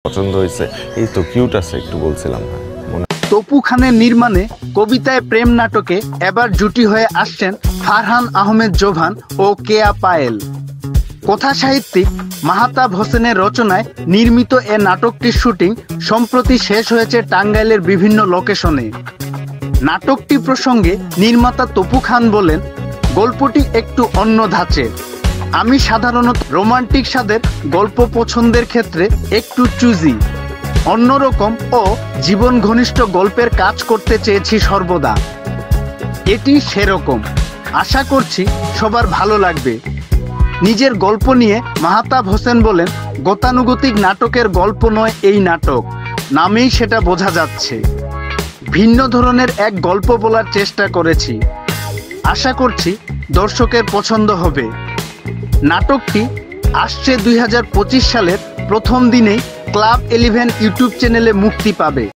পছন্দ হয়েছে। এই তো কিউট আছে একটু বলছিলাম। তপু খানের নির্মাণে কবিতায় প্রেম নাটকে এবার জুটি হয়ে আসছেন ফারহান আহমেদ জোভান ও কেয়া পায়েল। কথা সাহিত্যিক মাহতাব হোসেনের রচনায় নির্মিত এ নাটকটির শুটিং সম্প্রতি শেষ হয়েছে টাঙ্গাইলের বিভিন্ন লোকেশনে। নাটকটি প্রসঙ্গে নির্মাতা তপু খান বলেন, গল্পটি একটু অন্য ধাঁচের। আমি সাধারণত রোমান্টিক স্বাদের গল্প পছন্দের ক্ষেত্রে একটু চুজি, অন্যরকম ও জীবন ঘনিষ্ঠ গল্পের কাজ করতে চেয়েছি সর্বদা। এটি সেরকম। আশা করছি সবার ভালো লাগবে। নিজের গল্প নিয়ে মাহতাব হোসেন বলেন, গতানুগতিক নাটকের গল্প নয় এই নাটক, নামেই সেটা বোঝা যাচ্ছে। ভিন্ন ধরনের এক গল্প বলার চেষ্টা করেছি। আশা করছি দর্শকের পছন্দ হবে। নাটকটি আসছে 2025 সালের প্রথম দিনেই ক্লাব 11 ইউটিউব চ্যানেলে মুক্তি পাবে।